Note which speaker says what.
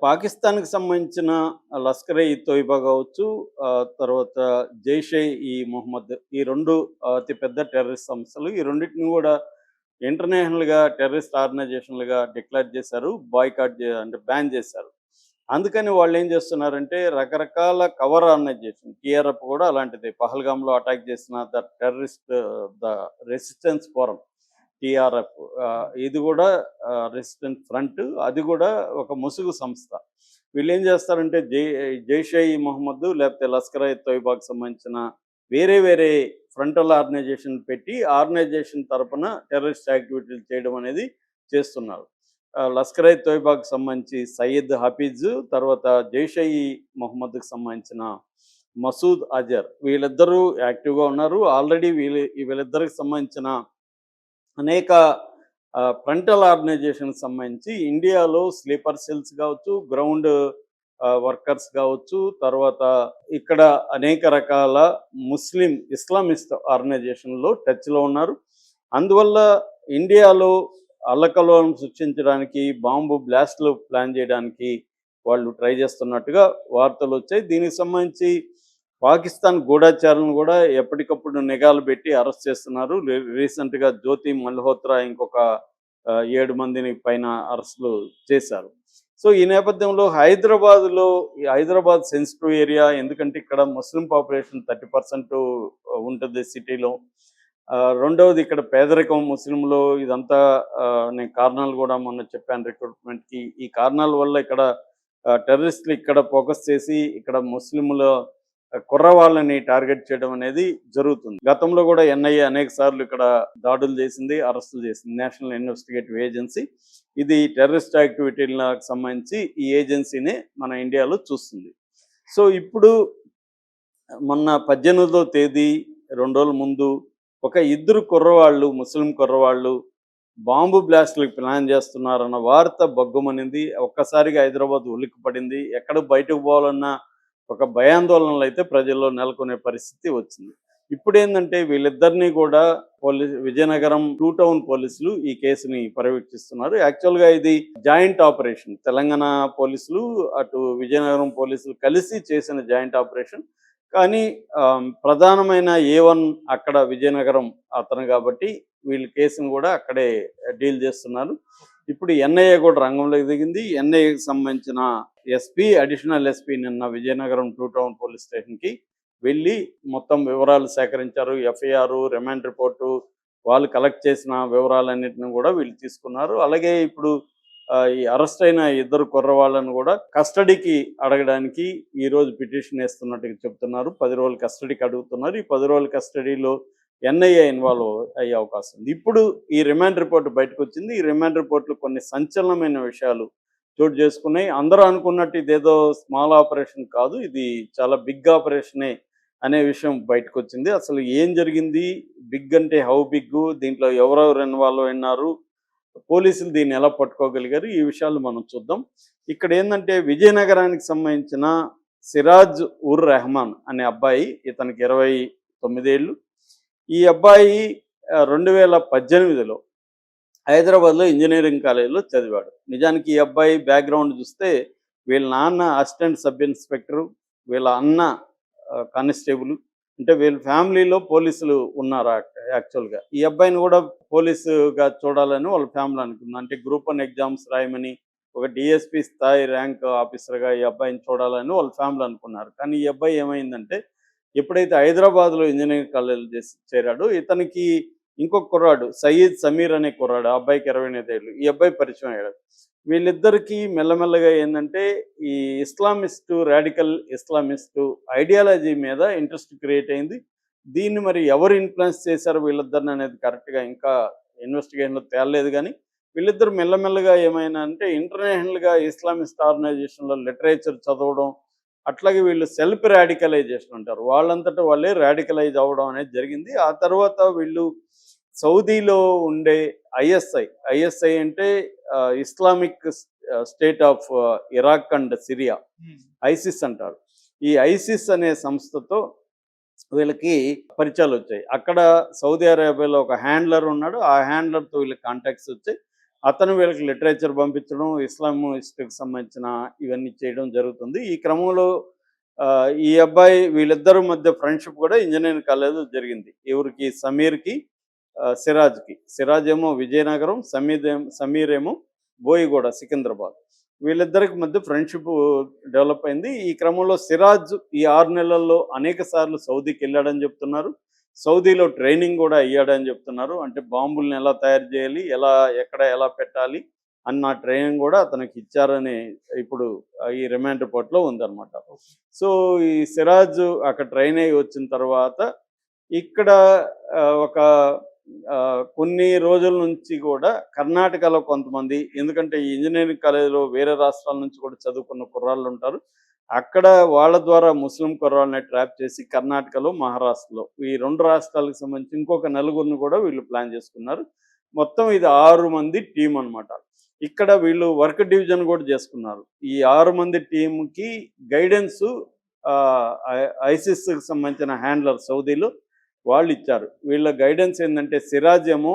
Speaker 1: పాకిస్తాన్‌కి సంబంధించిన లష్కర్-ఇ-తోయిబా కావచ్చు, తర్వాత జైష్-ఇ-మొహమ్మద్ ఈ 2 అతి పెద్ద టెర్రరిస్ట్ సంస్థలు. ఈ రెండిటిని కూడా ఇంటర్నేషనల్‌గా టెర్రరిస్ట్ ఆర్గనైజేషన్‌లుగా డిక్లేర్ చేశారు. బాయ్‌కాట్ అంటే బ్యాన్ చేశారు. అందుకని వాళ్ళేం చేస్తున్నారంటే రకరకాల కవర్ ఆర్గనైజేషన్ టీఆర్ఎఫ్ కూడా అలాంటిదే. పహల్గామ్‌లో అటాక్ చేసిన ద రెసిస్టెన్స్ ఫోరం టీఆర్ఎఫ్, ఇది కూడా రెసిస్టెన్స్ ఫ్రంట్, అది కూడా ఒక ముసుగు సంస్థ. వీళ్ళేం చేస్తారంటే జైష్-ఇ-మొహమ్మద్ లేకపోతే లష్కర్-ఇ-తోయిబాకి సంబంధించిన వేరే వేరే ఫ్రంటల్ ఆర్గనైజేషన్ పెట్టి ఆర్గనైజేషన్ తరపున టెర్రరిస్ట్ యాక్టివిటీలు చేయడం అనేది చేస్తున్నారు. లష్కర్-ఇ-తోయిబాకి సంబంధించి సయ్యద్ హఫీజ్, తర్వాత జైష్-ఇ-మొహమ్మద్‌కి సంబంధించిన మసూద్ అజర్, వీళ్ళిద్దరూ యాక్టివ్‌గా ఉన్నారు. ఆల్రెడీ వీళ్ళిద్దరికి సంబంధించిన అనేక ఫ్రంటల్ ఆర్గనైజేషన్‌కి సంబంధించి ఇండియాలో స్లీపర్ సెల్స్ కావచ్చు, గ్రౌండ్ వర్కర్స్ కావచ్చు, తర్వాత ఇక్కడ అనేక రకాల ఇస్లామిస్ట్ ఆర్గనైజేషన్‌లో టచ్‌లో ఉన్నారు. అందువల్ల ఇండియాలో అల్లకల్లోలం సృష్టించడానికి, బాంబు బ్లాస్ట్‌లు ప్లాన్ చేయడానికి వాళ్ళు ట్రై చేస్తున్నట్టుగా వార్తలొచ్చాయి. దీనికి సంబంధించి పాకిస్తాన్ గూఢచారులను కూడా ఎప్పటికప్పుడు నిఘాలు పెట్టి అరెస్ట్ చేస్తున్నారు. రీసెంట్‌గా జ్యోతి మల్హోత్రా ఇంకొక 7 మందిని పైన అరెస్టులు చేశారు. సో ఈ నేపథ్యంలో ఈ హైదరాబాద్ సెన్సిటివ్ ఏరియా, ఎందుకంటే ఇక్కడ ముస్లిం పాపులేషన్ 30% ఉంటుంది సిటీలో. రెండవది ఇక్కడ పేదరికం ముస్లింలో, ఇదంతా నేను కారణాలు కూడా మొన్న చెప్పాను రిక్రూట్మెంట్‌కి. ఈ కారణాల వల్ల ఇక్కడ టెర్రరిస్టులు ఇక్కడ ఫోకస్ చేసి ఇక్కడ ముస్లింల కుర్రవాళ్ళని టార్గెట్ చేయడం అనేది జరుగుతుంది. గతంలో కూడా ఎన్ఐఏ అనేక సార్లు ఇక్కడ దాడులు చేసింది, అరెస్టులు చేసింది. నేషనల్ ఇన్వెస్టిగేటివ్ ఏజెన్సీ ఇది టెర్రరిస్ట్ యాక్టివిటీలకు సంబంధించి ఈ ఏజెన్సీనే మన ఇండియాలో చూస్తుంది. సో ఇప్పుడు మొన్న 18వ తేదీ 2 రోజుల ముందు ఒక ఇద్దరు కుర్రవాళ్ళు, ముస్లిం కుర్రవాళ్ళు బాంబు బ్లాస్ట్‌లకి ప్లాన్ చేస్తున్నారన్న వార్త బగ్గుమనింది. ఒక్కసారిగా హైదరాబాద్ ఉలిక్కిపడింది. ఎక్కడ బయటకు పోవాలన్నా ఒక భయాందోళనలు అయితే ప్రజల్లో నెలకొనే పరిస్థితి వచ్చింది. ఇప్పుడేందంటే వీళ్ళిద్దరినీ కూడా విజయనగరం 2 టౌన్ పోలీసులు ఈ కేసుని పర్యవేక్షిస్తున్నారు. యాక్చువల్‌గా ఇది జాయింట్ ఆపరేషన్. తెలంగాణ పోలీసులు, అటు విజయనగరం పోలీసులు కలిసి చేసిన జాయింట్ ఆపరేషన్. కానీ ప్రధానమైన A1 అక్కడ విజయనగరం అతను కాబట్టి వీళ్ళ కేసును కూడా అక్కడే డీల్ చేస్తున్నారు. ఇప్పుడు ఎన్ఐఏ కూడా రంగంలోకి దిగింది. ఎన్ఐఏకి సంబంధించిన అడిషనల్ ఎస్పీ నిన్న విజయనగరం 2 టౌన్ పోలీస్ స్టేషన్‌కి వెళ్ళి మొత్తం వివరాలు సేకరించారు. ఎఫ్ఐఆర్, రిమాండ్ రిపోర్టు, వాళ్ళు కలెక్ట్ చేసిన వివరాలన్నింటిని కూడా వీళ్ళు తీసుకున్నారు. అలాగే ఇప్పుడు ఈ అరెస్ట్ అయిన ఇద్దరు కుర్రవాళ్ళను కూడా కస్టడీకి అడగడానికి ఈరోజు పిటిషన్ వేస్తున్నట్టుగా చెప్తున్నారు. 10 రోజులు కస్టడీకి అడుగుతున్నారు. ఈ 10 రోజుల కస్టడీలో ఎన్ఐఏ ఇన్వాల్వ్ అయ్యే అవకాశం ఉంది. ఇప్పుడు ఈ రిమాండ్ రిపోర్ట్ బయటకు వచ్చింది. ఈ రిమాండ్ రిపోర్ట్లో కొన్ని సంచలనమైన విషయాలు చోటు చేసుకున్నాయి. అందరూ అనుకున్నట్టు ఇదేదో స్మాల్ ఆపరేషన్ కాదు, ఇది చాలా బిగ్ ఆపరేషనే అనే విషయం బయటకు వచ్చింది. అసలు ఏం జరిగింది, బిగ్ అంటే హౌ బిగ్, దీంట్లో ఎవరెవరు ఇన్వాల్వ్ అయినారు, పోలీసులు దీన్ని ఎలా పట్టుకోగలిగారు, ఈ విషయాలు మనం చూద్దాం. ఇక్కడ ఏంటంటే విజయనగరానికి సంబంధించిన సిరాజ్ ఉర్ రెహమాన్ అనే అబ్బాయి, ఇతనికి 29 ఏళ్ళు. ఈ అబ్బాయి 2018లో హైదరాబాద్లో ఇంజనీరింగ్ కాలేజీలో చదివాడు. నిజానికి ఈ అబ్బాయి బ్యాక్గ్రౌండ్ చూస్తే వీళ్ళ నాన్న అసిస్టెంట్ సబ్ ఇన్స్పెక్టరు, వీళ్ళ అన్న కానిస్టేబుల్, అంటే వీళ్ళ ఫ్యామిలీలో పోలీసులు ఉన్నారు. యాక్చువల్గా ఈ అబ్బాయిని కూడా పోలీసుగా చూడాలని వాళ్ళ ఫ్యామిలీ అనుకుంది. అంటే గ్రూప్ 1 ఎగ్జామ్స్ రాయమని, ఒక డిఎస్పీ స్థాయి ర్యాంక్ ఆఫీసర్గా ఈ అబ్బాయిని చూడాలని వాళ్ళ ఫ్యామిలీ అనుకున్నారు. కానీ ఈ అబ్బాయి ఏమైందంటే ఎప్పుడైతే హైదరాబాద్లో ఇంజనీరింగ్ కాలేజీలో చేరాడో ఇతనికి ఇంకొక కుర్రాడు సయీద్ సమీర్ అనే కుర్రాడు, ఆ అబ్బాయికి 28 ఏళ్ళు, ఈ అబ్బాయి పరిచయం అయ్యాడు. వీళ్ళిద్దరికీ మెల్లమెల్లగా ఏంటంటే ఈ రాడికల్ ఇస్లామిస్టు ఐడియాలజీ మీద ఇంట్రెస్ట్ క్రియేట్ అయింది. దీన్ని మరి ఎవరు ఇన్ఫ్లుయెన్స్ చేశారు వీళ్ళిద్దరిని అనేది కరెక్ట్గా ఇంకా ఇన్వెస్టిగేషన్లో తేలలేదు. కానీ వీళ్ళిద్దరు మెల్లమెల్లగా ఏమైనా అంటే ఇంటర్నేషనల్గా ఇస్లామిస్ట్ ఆర్గనైజేషన్లో లిటరేచర్ చదవడం, అట్లాగే వీళ్ళు సెల్ఫ్ రాడికలైజేషన్ అంటారు, వాళ్ళంతటా వాళ్ళే రాడికలైజ్ అవ్వడం అనేది జరిగింది. ఆ తర్వాత వీళ్ళు సౌదీలో ఉండే ఐఎస్ఐ అంటే Islamic state of Iraq and Syria, ISIS అంటారు. ఈ ఐసిస్ అనే సంస్థతో వీళ్ళకి పరిచయాలు వచ్చాయి. అక్కడ సౌదీ అరేబియాలో ఒక హ్యాండ్లర్ ఉన్నాడు. ఆ హ్యాండ్లర్తో వీళ్ళకి కాంటాక్ట్స్ వచ్చాయి. అతను వీళ్ళకి లిటరేచర్ పంపించడం, ఇస్లామిస్ట్‌కి సంబంధించిన ఇవన్నీ చేయడం జరుగుతుంది. ఈ క్రమంలో ఈ అబ్బాయి వీళ్ళిద్దరి మధ్య ఫ్రెండ్‌షిప్ కూడా ఇంజినీరింగ్ కాలేజ్‌లో జరిగింది. ఎవరికి సమీర్‌కి, సిరాజ్‌కి. సిరాజ్ ఏమో విజయనగరం, సమీర్ ఏమో బోయిగూడ, సికింద్రాబాద్. వీళ్ళిద్దరికి మధ్య ఫ్రెండ్‌షిప్ డెవలప్ అయింది. ఈ క్రమంలో సిరాజ్ ఈ 6 నెలల్లో అనేక సార్లు సౌదీకెళ్ళాడని చెప్తున్నారు. సౌదీలో ట్రైనింగ్ కూడా అయ్యాడని చెప్తున్నారు. అంటే బాంబుల్ని ఎలా తయారు చేయాలి, ఎక్కడ ఎలా పెట్టాలి అన్న ట్రైనింగ్ కూడా అతనికి ఇచ్చారని ఇప్పుడు ఈ రిమాండ్ రిపోర్ట్‌లో ఉందన్నమాట. సో, ఈ సిరాజ్ అక్కడ ట్రైన్ అయ్యి వచ్చిన తర్వాత ఇక్కడ ఒక కొన్ని రోజుల నుంచి కూడా కర్ణాటకలో కొంతమంది, ఎందుకంటే ఈ ఇంజినీరింగ్ కాలేజీలో వేరే రాష్ట్రాల నుంచి కూడా చదువుకున్న కుర్రాళ్ళు ఉంటారు. అక్కడ వాళ్ళ ద్వారా ముస్లిం కుర్రాళ్ళని ట్రాప్ చేసి కర్ణాటకలో, మహారాష్ట్రలో ఈ 2 రాష్ట్రాలకు సంబంధించి ఇంకొక నలుగురిని కూడా వీళ్ళు ప్లాన్ చేసుకున్నారు. మొత్తం ఇది 6 మంది టీమ్ అనమాట. ఇక్కడ వీళ్ళు వర్క్ డివిజన్ కూడా చేసుకున్నారు. ఈ 6 మంది టీమ్‌కి గైడెన్సు ఐసిస్‌కి సంబంధించిన హ్యాండ్లర్ సౌదీలో వాళ్ళిచ్చారు. వీళ్ళ గైడెన్స్ ఏందంటే సిరాజ్ ఏమో